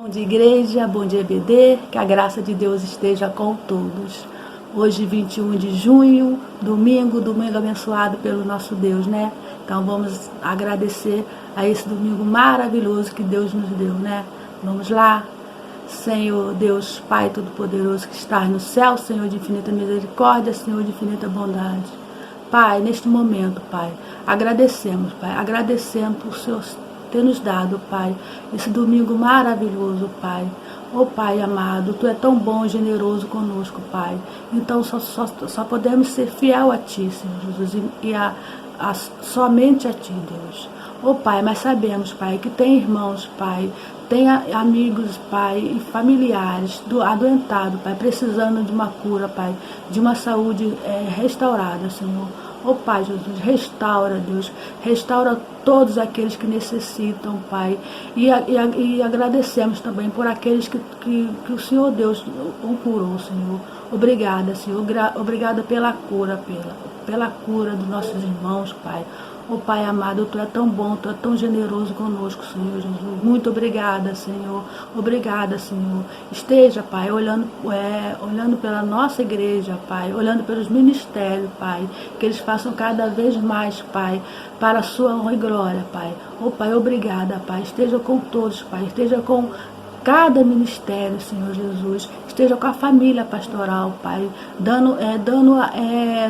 Bom dia, igreja, bom dia, EBD, que a graça de Deus esteja com todos. Hoje, 21 de junho, domingo abençoado pelo nosso Deus, né? Então vamos agradecer a esse domingo maravilhoso que Deus nos deu, né? Vamos lá. Senhor Deus, Pai Todo-Poderoso que estás no céu, Senhor de infinita misericórdia, Senhor de infinita bondade. Pai, neste momento, Pai, agradecemos por Senhor ter nos dado, Pai, esse domingo maravilhoso, Pai. Oh, Pai amado, Tu é tão bom e generoso conosco, Pai. Então só podemos ser fiel a Ti, Senhor Jesus, e somente a Ti, Deus. Oh, Pai, mas sabemos, Pai, que tem irmãos, Pai, tem amigos, Pai, e familiares adoentados, Pai, precisando de uma cura, Pai, de uma saúde restaurada, Senhor. Oh, Pai Jesus, restaura, Deus, restaura todos aqueles que necessitam, Pai, e agradecemos também por aqueles que o Senhor Deus o curou, Senhor. Obrigada, Senhor, obrigada pela cura, pela cura dos nossos irmãos, Pai. Oh, Pai amado, Tu é tão bom, Tu é tão generoso conosco, Senhor Jesus. Muito obrigada, Senhor. Obrigada, Senhor. Esteja, Pai, olhando pela nossa igreja, Pai, olhando pelos ministérios, Pai, que eles façam cada vez mais, Pai, para a Sua honra e glória, Pai. Oh, Pai, obrigada, Pai. Esteja com todos, Pai. Esteja com cada ministério, Senhor Jesus, esteja com a família pastoral, Pai, dando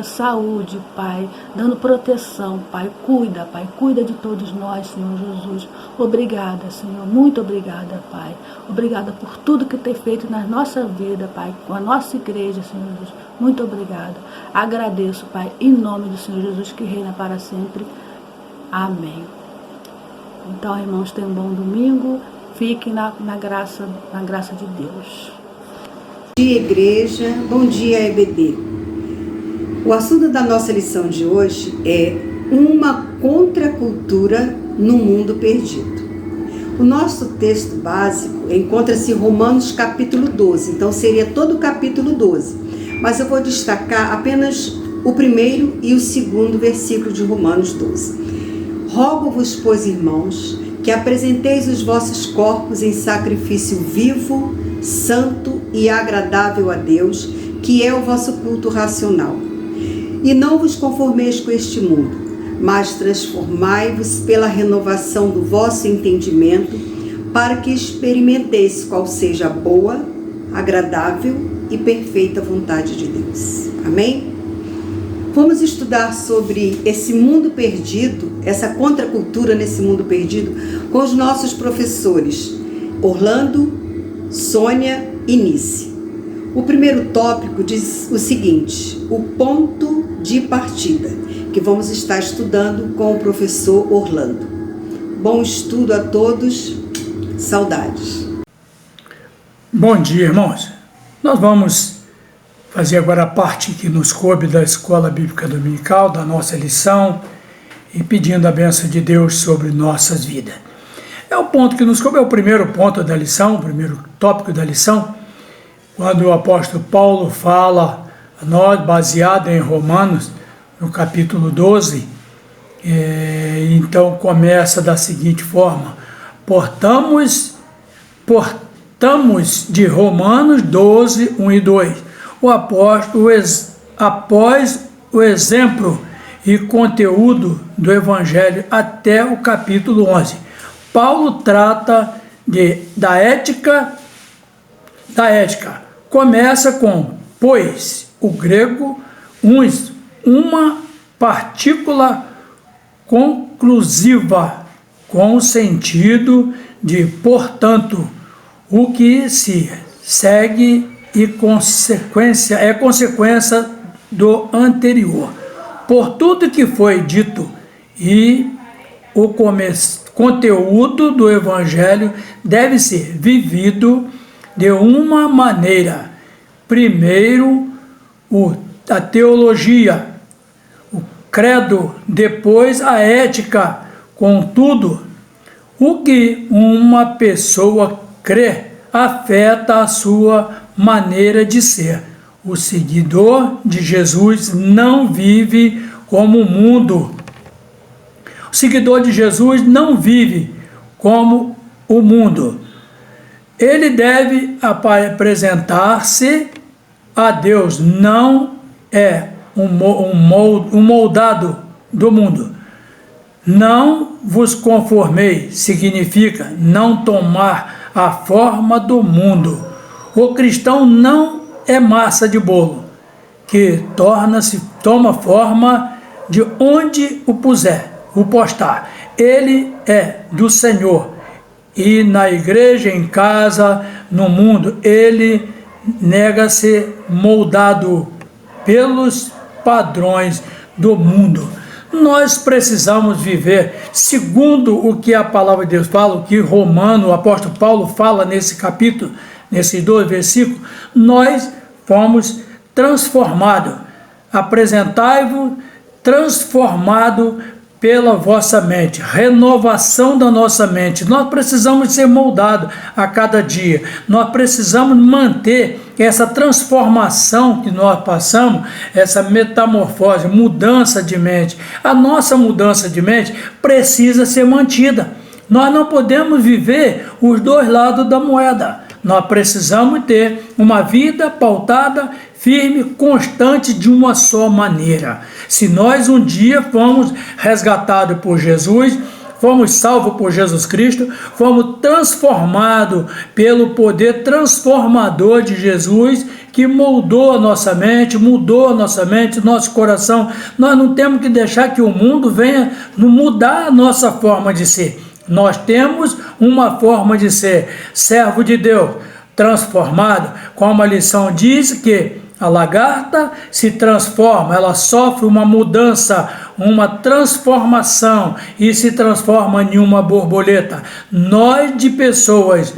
saúde, Pai, dando proteção, Pai, cuida de todos nós, Senhor Jesus. Obrigada, Senhor, muito obrigada, Pai. Obrigada por tudo que tem feito na nossa vida, Pai, com a nossa igreja, Senhor Jesus. Muito obrigada. Agradeço, Pai, em nome do Senhor Jesus, que reina para sempre. Amém. Então, irmãos, tenham um bom domingo. Fiquem na graça de Deus. Bom dia, igreja. Bom dia, EBD. O assunto da nossa lição de hoje é uma contracultura no mundo perdido. O nosso texto básico encontra-se em Romanos capítulo 12, então seria todo o capítulo 12. Mas eu vou destacar apenas o primeiro e o segundo versículo de Romanos 12. Rogo-vos, pois, irmãos, que apresenteis os vossos corpos em sacrifício vivo, santo e agradável a Deus, que é o vosso culto racional. E não vos conformeis com este mundo, mas transformai-vos pela renovação do vosso entendimento, para que experimenteis qual seja a boa, agradável e perfeita vontade de Deus. Amém? Vamos estudar sobre esse mundo perdido, essa contracultura nesse mundo perdido, com os nossos professores Orlando, Sônia e Nice. O primeiro tópico diz o seguinte: o ponto de partida, que vamos estar estudando com o professor Orlando. Bom estudo a todos, saudades. Bom dia, irmãos. Nós vamos fazer agora a parte que nos coube da Escola Bíblica Dominical, da nossa lição, e pedindo a bênção de Deus sobre nossas vidas. O ponto que nos coube é o primeiro ponto da lição, o primeiro tópico da lição, quando o apóstolo Paulo fala a nós, baseado em Romanos, no capítulo 12, então começa da seguinte forma: portamos de Romanos 12, 1 e 2. O apóstolo, após o exemplo e conteúdo do Evangelho até o capítulo 11. Paulo trata da ética. Começa com pois, o grego, uma partícula conclusiva, com o sentido de portanto, o que se segue e é consequência do anterior. Por tudo que foi dito, e o conteúdo do Evangelho deve ser vivido de uma maneira. Primeiro, a teologia, o credo, depois a ética. Contudo, o que uma pessoa crê afeta a sua maneira de ser. O seguidor de Jesus não vive como o mundo. O seguidor de Jesus não vive como o mundo. ele deve apresentar-se a Deus, não é um moldado do mundo. Não vos conformei significa não tomar a forma do mundo. O cristão não é massa de bolo, que toma forma de onde o postar. Ele é do Senhor. E na igreja, em casa, no mundo, ele nega-se moldado pelos padrões do mundo. Nós precisamos viver segundo o que a palavra de Deus fala, o que o apóstolo Paulo fala nesse capítulo, nesses 2 versículos. Nós fomos transformados. Apresentai-vos transformado pela vossa mente, renovação da nossa mente. Nós precisamos ser moldados a cada dia. Nós precisamos manter essa transformação que nós passamos, essa metamorfose, mudança de mente. A nossa mudança de mente precisa ser mantida. Nós não podemos viver os dois lados da moeda. Nós precisamos ter uma vida pautada, firme, constante, de uma só maneira. Se nós um dia fomos resgatados por Jesus, fomos salvos por Jesus Cristo, fomos transformados pelo poder transformador de Jesus, que mudou a nossa mente, nosso coração. Nós não temos que deixar que o mundo venha mudar a nossa forma de ser. Nós temos uma forma de ser, servo de Deus, transformado, como a lição diz que a lagarta se transforma, ela sofre uma mudança, uma transformação e se transforma em uma borboleta. Nós de pessoas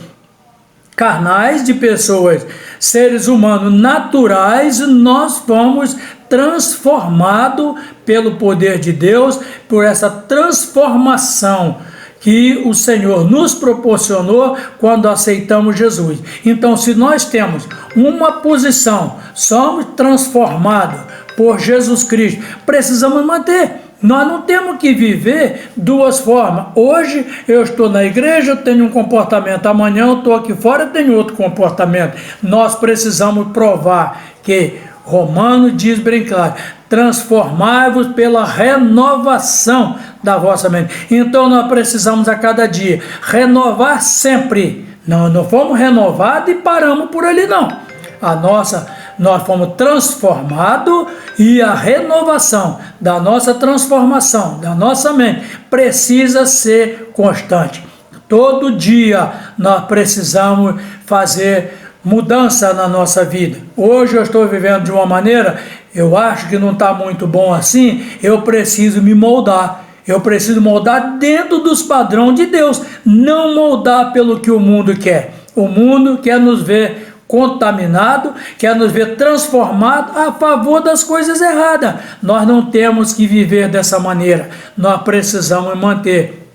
carnais, de pessoas, seres humanos naturais, nós fomos transformados pelo poder de Deus, por essa transformação que o Senhor nos proporcionou quando aceitamos Jesus. Então, se nós temos uma posição, somos transformados por Jesus Cristo, precisamos manter. Nós não temos que viver duas formas. Hoje eu estou na igreja, eu tenho um comportamento, amanhã eu estou aqui fora, eu tenho outro comportamento. Nós precisamos provar que Romanos diz bem claro: transformai-vos pela renovação da vossa mente. Então nós precisamos a cada dia renovar sempre. Não fomos renovados e paramos por ali, não. Nós fomos transformados e a renovação da nossa transformação, da nossa mente, precisa ser constante. Todo dia nós precisamos fazer mudança na nossa vida. Hoje eu estou vivendo de uma maneira, eu acho que não está muito bom assim, eu preciso me moldar. Eu preciso moldar dentro dos padrões de Deus, não moldar pelo que o mundo quer. O mundo quer nos ver contaminado, quer nos ver transformado a favor das coisas erradas. Nós não temos que viver dessa maneira. Nós precisamos manter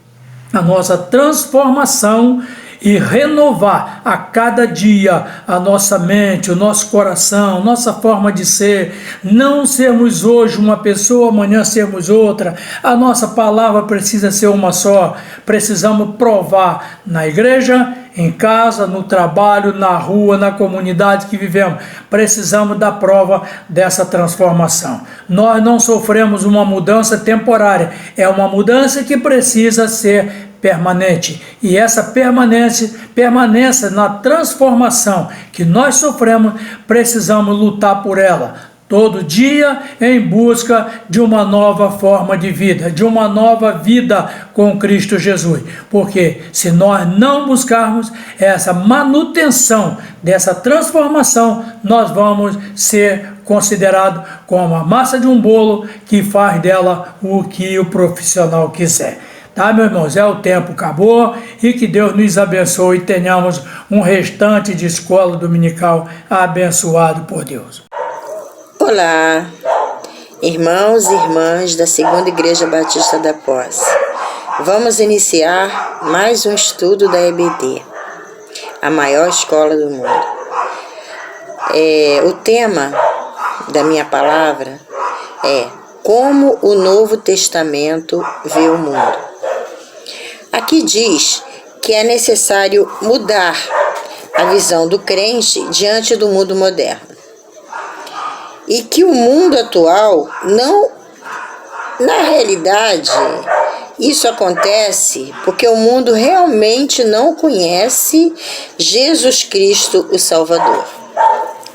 a nossa transformação e renovar a cada dia a nossa mente, o nosso coração, nossa forma de ser. Não sermos hoje uma pessoa, amanhã sermos outra. A nossa palavra precisa ser uma só. Precisamos provar na igreja, em casa, no trabalho, na rua, na comunidade que vivemos. Precisamos da prova dessa transformação. Nós não sofremos uma mudança temporária, é uma mudança que precisa ser permanente. E essa permanência na transformação que nós sofremos, precisamos lutar por ela todo dia, em busca de uma nova forma de vida, de uma nova vida com Cristo Jesus. Porque se nós não buscarmos essa manutenção dessa transformação, nós vamos ser considerados como a massa de um bolo que faz dela o que o profissional quiser. Tá, meus irmãos? O tempo acabou e que Deus nos abençoe e tenhamos um restante de escola dominical abençoado por Deus. Olá, irmãos e irmãs da Segunda Igreja Batista da Posse. Vamos iniciar mais um estudo da EBD, a maior escola do mundo. O tema da minha palavra é como o Novo Testamento vê o mundo. Aqui diz que é necessário mudar a visão do crente diante do mundo moderno. E que o mundo atual não, na realidade, isso acontece porque o mundo realmente não conhece Jesus Cristo, o Salvador,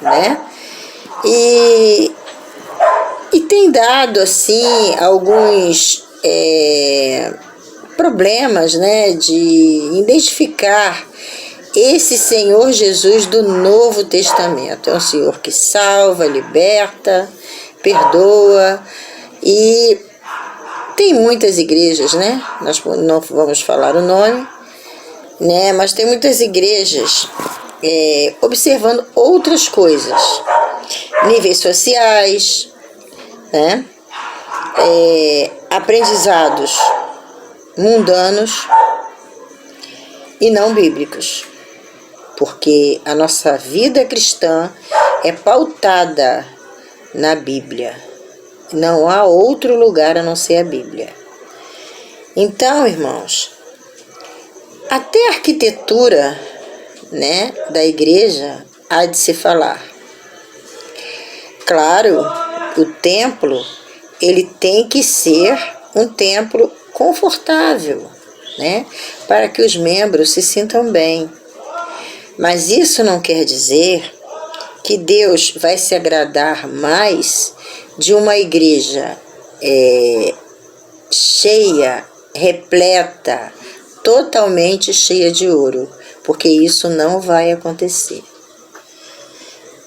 né? E tem dado, assim, alguns problemas, né, de identificar esse Senhor Jesus do Novo Testamento. É um Senhor que salva, liberta, perdoa, e tem muitas igrejas, né? Nós não vamos falar o nome, né? Mas tem muitas igrejas observando outras coisas, níveis sociais, né? Aprendizados mundanos e não bíblicos, porque a nossa vida cristã é pautada na Bíblia. Não há outro lugar a não ser a Bíblia. Então, irmãos, até a arquitetura, né, da igreja há de se falar. Claro, o templo, ele tem que ser um templo confortável, né, para que os membros se sintam bem. Mas isso não quer dizer que Deus vai se agradar mais de uma igreja cheia, repleta, totalmente cheia de ouro, porque isso não vai acontecer.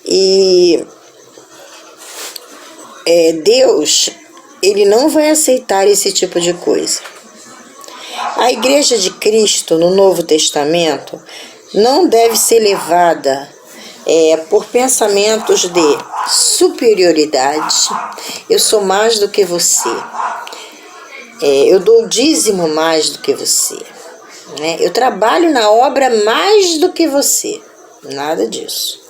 E Deus, ele não vai aceitar esse tipo de coisa. A igreja de Cristo no Novo Testamento não deve ser levada por pensamentos de superioridade. Eu sou mais do que você. Eu dou o dízimo mais do que você. Né? Eu trabalho na obra mais do que você. Nada disso.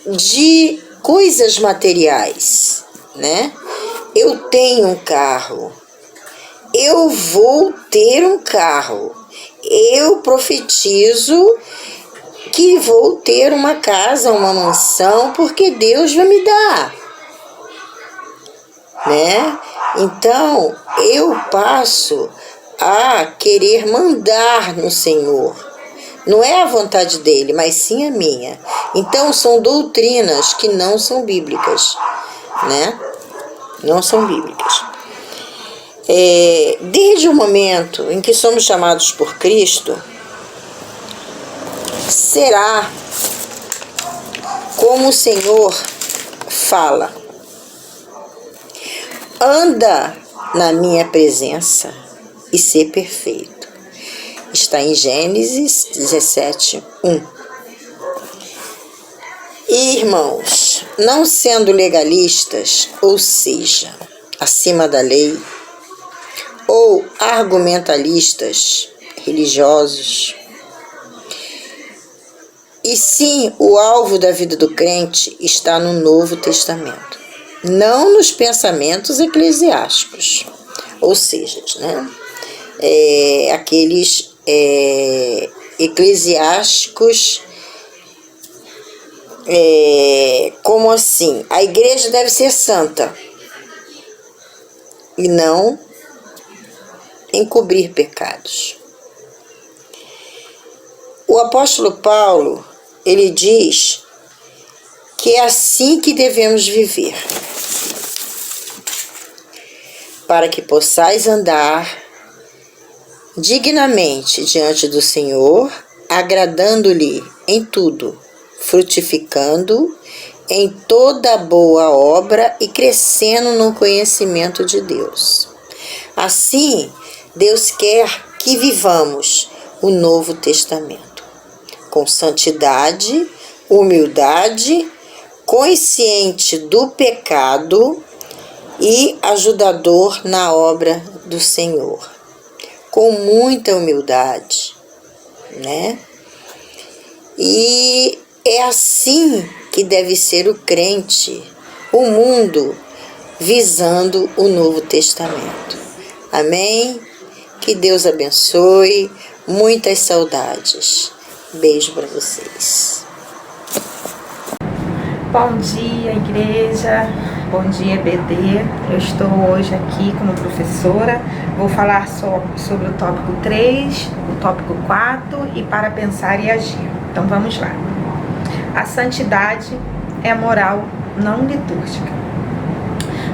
De coisas materiais, né? Eu tenho um carro. Eu vou ter um carro. Eu profetizo que vou ter uma casa, uma mansão, porque Deus vai me dar, né? Então, eu passo a querer mandar no Senhor. Não é a vontade dele, mas sim a minha. Então, são doutrinas que não são bíblicas, né? Não são bíblicas. Desde o momento em que somos chamados por Cristo, será como o Senhor fala: anda na minha presença e ser perfeito. Está em Gênesis 17, 1. Irmãos, não sendo legalistas, ou seja, acima da lei, ou argumentalistas religiosos, e sim, o alvo da vida do crente está no Novo Testamento, não nos pensamentos eclesiásticos, ou seja, né, aqueles eclesiásticos, como assim? A igreja deve ser santa e não encobrir pecados. O apóstolo Paulo, ele diz que é assim que devemos viver, para que possais andar dignamente diante do Senhor, agradando-lhe em tudo, frutificando em toda boa obra e crescendo no conhecimento de Deus. Assim, Deus quer que vivamos o Novo Testamento com santidade, humildade, consciente do pecado e ajudador na obra do Senhor, com muita humildade, né? E é assim que deve ser o crente, o mundo, visando o Novo Testamento. Amém? Que Deus abençoe. Muitas saudades. Beijo para vocês. Bom dia, igreja. Bom dia, EBD. Eu estou hoje aqui como professora. Vou falar sobre o tópico 3, o tópico 4 e para pensar e agir. Então vamos lá. A santidade é moral, não litúrgica.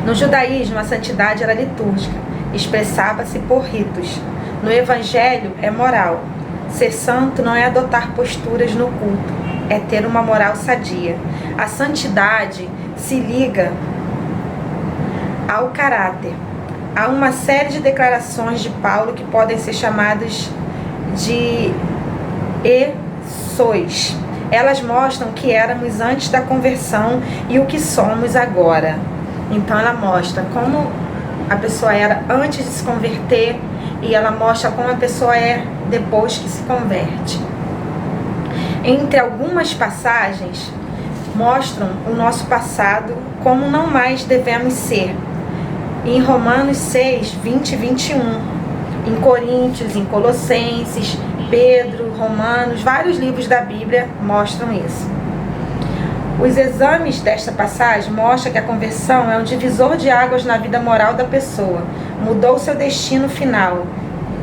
No judaísmo, a santidade era litúrgica, expressava-se por ritos. No evangelho, é moral. Ser santo não é adotar posturas no culto, é ter uma moral sadia. A santidade se liga ao caráter. Há uma série de declarações de Paulo que podem ser chamadas de e-sois. Elas mostram o que éramos antes da conversão e o que somos agora. Então ela mostra como a pessoa era antes de se converter e ela mostra como a pessoa é depois que se converte. Entre algumas passagens mostram o nosso passado como não mais devemos ser. Em Romanos 6, 20 e 21, em Coríntios, em Colossenses, Pedro, Romanos, vários livros da Bíblia mostram isso. Os exames desta passagem mostram que a conversão é um divisor de águas na vida moral da pessoa. Mudou seu destino final,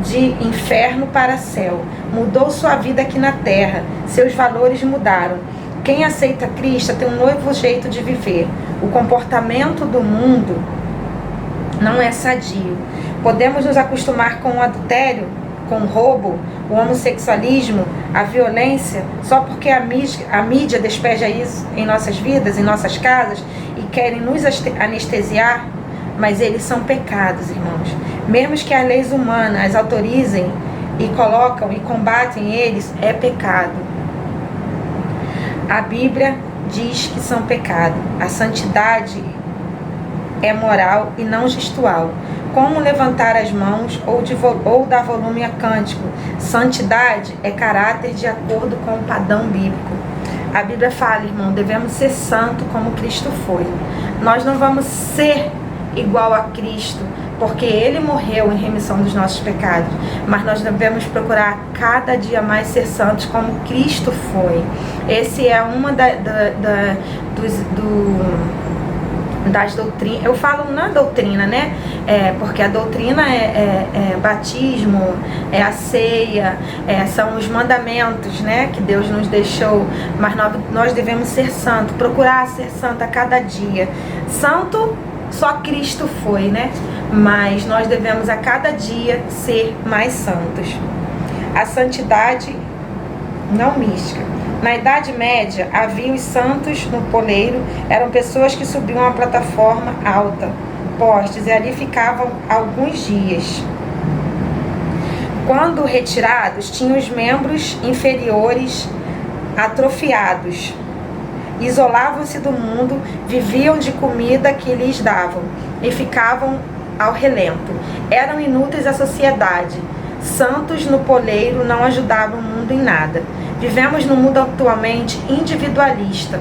de inferno para céu. Mudou sua vida aqui na terra. Seus valores mudaram. Quem aceita Cristo tem um novo jeito de viver. O comportamento do mundo não é sadio. Podemos nos acostumar com o adultério, com o roubo, o homossexualismo, a violência, só porque a mídia despeja isso em nossas vidas, em nossas casas, e querem nos anestesiar, mas eles são pecados, irmãos. Mesmo que as leis humanas as autorizem e colocam e combatem eles, é pecado. A Bíblia diz que são pecado. A santidade é moral e não gestual. Como levantar as mãos ou dar volume a cântico. Santidade é caráter de acordo com o padrão bíblico. A Bíblia fala, irmão, devemos ser santo como Cristo foi. Nós não vamos ser igual a Cristo, porque Ele morreu em remissão dos nossos pecados. Mas nós devemos procurar cada dia mais ser santos como Cristo foi. Esse é uma das doutrinas. Eu falo na doutrina, né? Porque a doutrina é batismo, é a ceia, são os mandamentos, né? Que Deus nos deixou. Mas nós devemos ser santos, procurar ser santo a cada dia. Santo só Cristo foi, né? Mas nós devemos a cada dia ser mais santos. A santidade não mística. Na Idade Média, havia os santos no poleiro, eram pessoas que subiam uma plataforma alta, postes, e ali ficavam alguns dias. Quando retirados, tinham os membros inferiores atrofiados. Isolavam-se do mundo, viviam de comida que lhes davam e ficavam ao relento. Eram inúteis à sociedade. Santos no poleiro não ajudavam o mundo em nada. Vivemos num mundo atualmente individualista.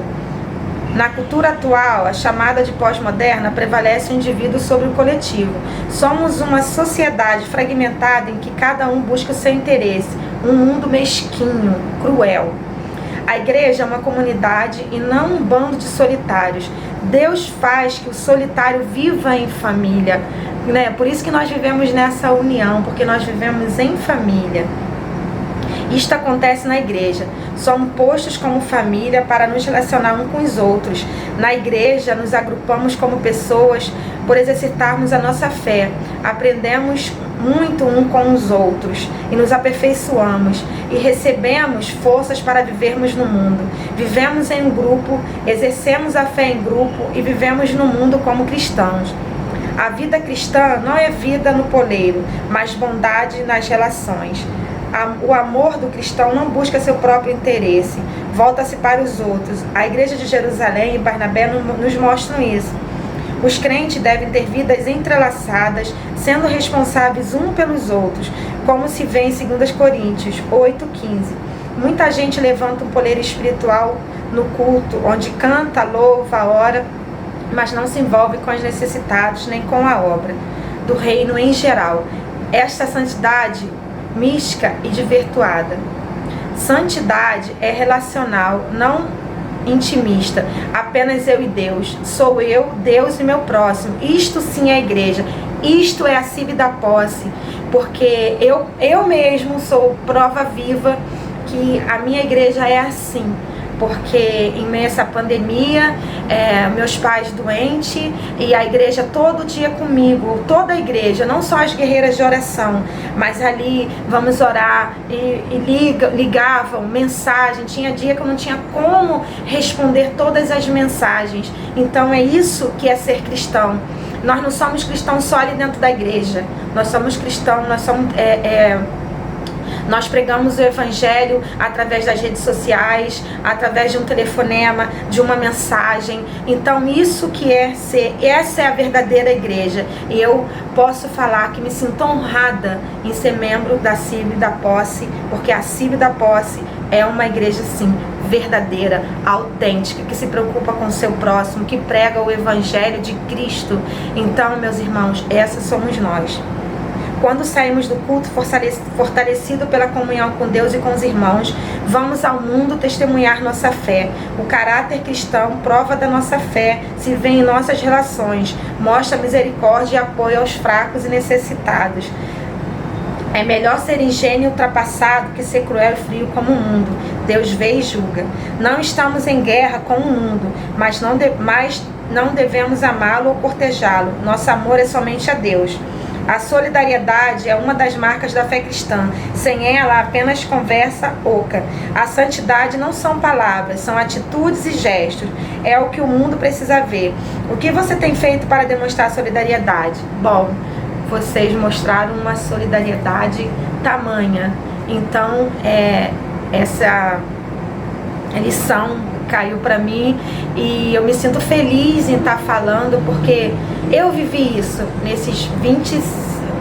Na cultura atual, a chamada de pós-moderna, prevalece o indivíduo sobre o coletivo. Somos uma sociedade fragmentada em que cada um busca o seu interesse. Um mundo mesquinho, cruel. A igreja é uma comunidade e não um bando de solitários. Deus faz que o solitário viva em família, né? Por isso que nós vivemos nessa união, porque nós vivemos em família. Isto acontece na igreja. Somos postos como família para nos relacionar uns com os outros. Na igreja, nos agrupamos como pessoas por exercitarmos a nossa fé. Aprendemos muito um com os outros e nos aperfeiçoamos e recebemos forças para vivermos no mundo. Vivemos em grupo, exercemos a fé em grupo e vivemos no mundo como cristãos. A vida cristã não é vida no poleiro, mas bondade nas relações. O amor do cristão não busca seu próprio interesse, volta-se para os outros. A igreja de Jerusalém e Barnabé nos mostram isso. Os crentes devem ter vidas entrelaçadas, sendo responsáveis um pelos outros, como se vê em 2 Coríntios 8,15. Muita gente levanta um poleiro espiritual no culto, onde canta, louva, ora, mas não se envolve com os necessitados nem com a obra do reino em geral. Esta santidade mística e desvirtuada. Santidade é relacional, não intimista, apenas eu e Deus. Sou eu, Deus e meu próximo. Isto sim é a igreja. Isto é a CIB da posse, porque eu mesmo sou prova viva que a minha igreja é assim. Porque em meio a essa pandemia, meus pais doentes e a igreja todo dia comigo, toda a igreja, não só as guerreiras de oração, mas ali vamos orar e ligavam mensagem, tinha dia que eu não tinha como responder todas as mensagens. Então é isso que é ser cristão. Nós não somos cristãos só ali dentro da igreja, nós somos cristãos, nós pregamos o evangelho através das redes sociais, através de um telefonema, de uma mensagem. Então isso que essa é a verdadeira igreja. E eu posso falar que me sinto honrada em ser membro da CIB da Posse, porque a CIB da Posse é uma igreja sim, verdadeira, autêntica, que se preocupa com o seu próximo, que prega o evangelho de Cristo. Então, meus irmãos, essas somos nós. Quando saímos do culto fortalecido pela comunhão com Deus e com os irmãos, vamos ao mundo testemunhar nossa fé. O caráter cristão, prova da nossa fé, se vê em nossas relações, mostra misericórdia e apoio aos fracos e necessitados. É melhor ser ingênuo e ultrapassado que ser cruel e frio como o mundo. Deus vê e julga. Não estamos em guerra com o mundo, mas não devemos amá-lo ou cortejá-lo. Nosso amor é somente a Deus. A solidariedade é uma das marcas da fé cristã. Sem ela, apenas conversa oca. A santidade não são palavras, são atitudes e gestos. É o que o mundo precisa ver. O que você tem feito para demonstrar solidariedade? Bom, vocês mostraram uma solidariedade tamanha. Então, essa lição caiu para mim e eu me sinto feliz em estar falando, porque eu vivi isso nesses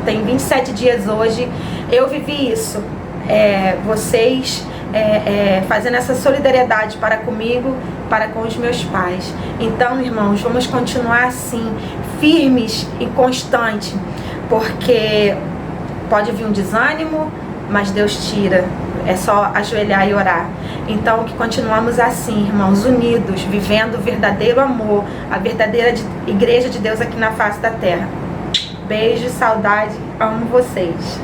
tem 27 dias hoje, eu vivi isso, vocês fazendo essa solidariedade para comigo, para com os meus pais. Então, irmãos, vamos continuar assim, firmes e constantes, porque pode vir um desânimo, mas Deus tira. É só ajoelhar e orar. Então, que continuamos assim, irmãos, unidos, vivendo o verdadeiro amor, a verdadeira igreja de Deus aqui na face da terra. Beijo, saudade, amo vocês.